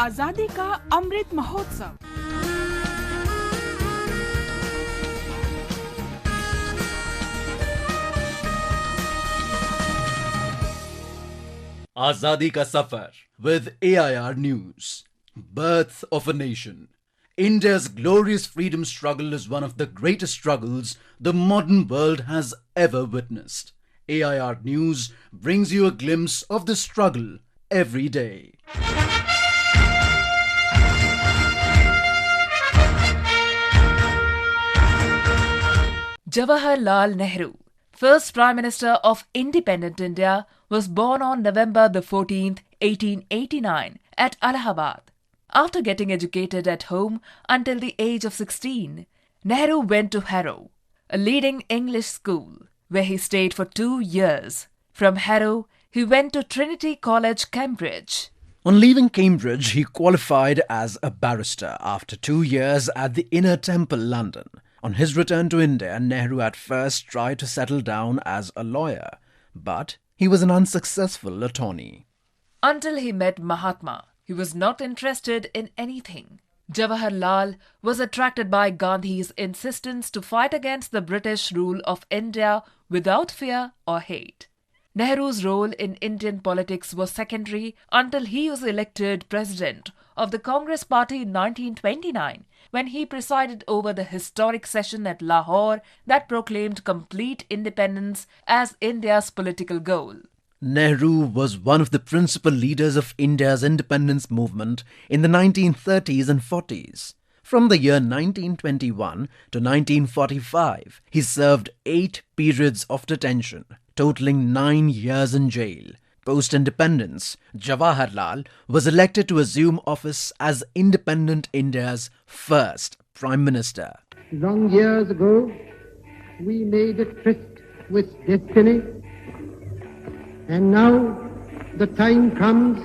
आजादी का Amrit Mahotsav. Azadi ka Safar with AIR News. Birth of a Nation. India's glorious freedom struggle is one of the greatest struggles the modern world has ever witnessed. AIR News brings you a glimpse of the struggle every day. Jawaharlal Nehru, first Prime Minister of independent India, was born on November the 14th, 1889 at Allahabad. After getting educated at home until the age of 16, Nehru went to Harrow, a leading English school, where he stayed for 2 years. From Harrow, he went to Trinity College, Cambridge. On leaving Cambridge, he qualified as a barrister after 2 years at the Inner Temple, London. On his return to India, Nehru at first tried to settle down as a lawyer, but he was an unsuccessful attorney. Until he met Mahatma, he was not interested in anything. Jawaharlal was attracted by Gandhi's insistence to fight against the British rule of India without fear or hate. Nehru's role in Indian politics was secondary until he was elected president of the Congress Party in 1929, when he presided over the historic session at Lahore that proclaimed complete independence as India's political goal. Nehru was one of the principal leaders of India's independence movement in the 1930s and 40s. From the year 1921 to 1945, he served 8 periods of detention, totaling 9 years in jail. Post-independence, Jawaharlal was elected to assume office as independent India's first Prime Minister. Long years ago, we made a tryst with destiny, and now the time comes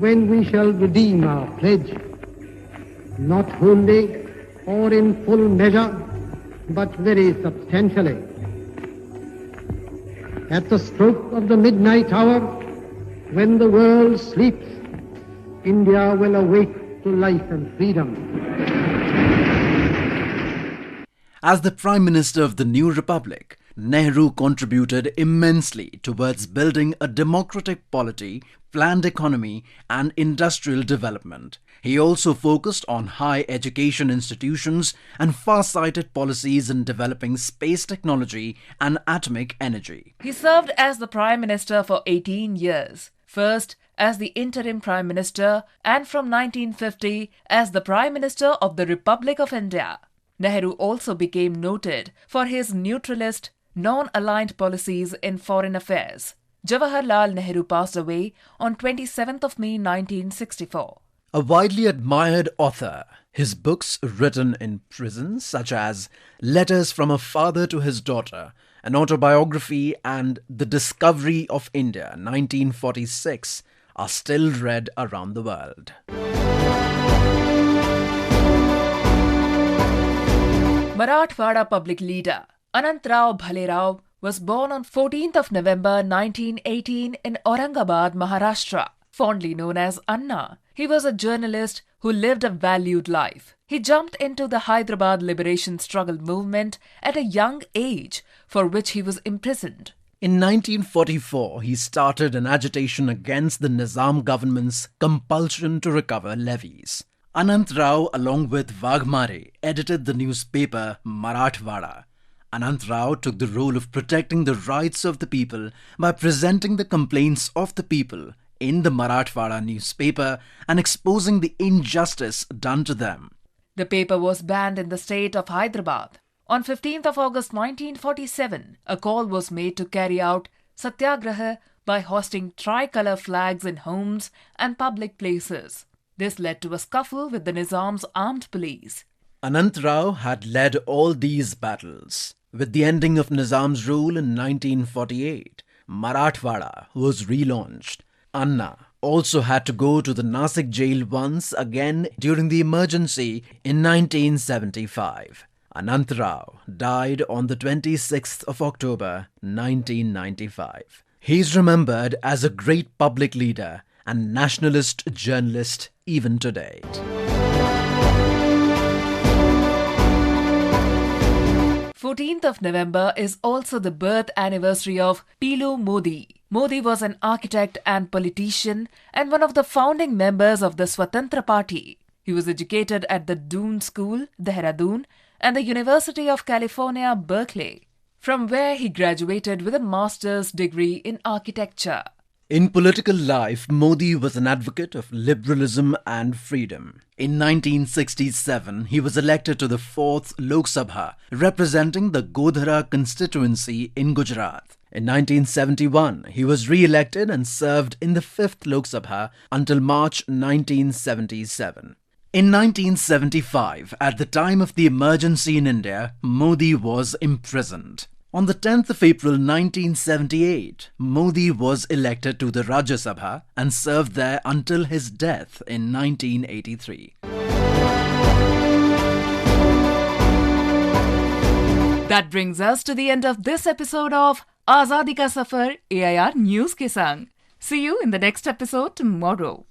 when we shall redeem our pledge, not wholly or in full measure, but very substantially. At the stroke of the midnight hour, when the world sleeps, India will awake to life and freedom. As the Prime Minister of the new Republic, Nehru contributed immensely towards building a democratic polity, planned economy and industrial development. He also focused on high education institutions and far-sighted policies in developing space technology and atomic energy. He served as the Prime Minister for 18 years, first as the interim Prime Minister and from 1950 as the Prime Minister of the Republic of India. Nehru also became noted for his neutralist, non-aligned policies in foreign affairs. Jawaharlal Nehru passed away on 27th of May 1964. A widely admired author, his books written in prison such as Letters from a Father to His Daughter, an autobiography and The Discovery of India, 1946, are still read around the world. Marathwada public leader Anantrao Bhalerao was born on 14th of November 1918 in Aurangabad, Maharashtra, fondly known as Anna. He was a journalist who lived a valued life. He jumped into the Hyderabad liberation struggle movement at a young age, for which he was imprisoned. In 1944, he started an agitation against the Nizam government's compulsion to recover levies. Anant Rao, along with Vaghmare, edited the newspaper Marathwada. Anant Rao took the role of protecting the rights of the people by presenting the complaints of the people in the Marathwada newspaper and exposing the injustice done to them. The paper was banned in the state of Hyderabad. On 15th of August 1947, a call was made to carry out satyagraha by hoisting tricolour flags in homes and public places. This led to a scuffle with the Nizam's armed police. Anant Rao had led all these battles. With the ending of Nizam's rule in 1948, Marathwada was relaunched. Anna also had to go to the Nasik jail once again during the emergency in 1975. Anant Rao died on the 26th of October 1995. He is remembered as a great public leader and nationalist journalist even today. 14th of November is also the birth anniversary of Pilu Modi. Modi was an architect and politician and one of the founding members of the Swatantra Party. He was educated at the Doon School, Dehradun, and the University of California, Berkeley, from where he graduated with a master's degree in architecture. In political life, Modi was an advocate of liberalism and freedom. In 1967, he was elected to the 4th Lok Sabha, representing the Godhra constituency in Gujarat. In 1971, he was re-elected and served in the 5th Lok Sabha until March 1977. In 1975, at the time of the emergency in India, Modi was imprisoned. On the 10th of April 1978, Modi was elected to the Rajya Sabha and served there until his death in 1983. That brings us to the end of this episode of Azadi Ka Safar AIR News ke Sang. See you in the next episode tomorrow.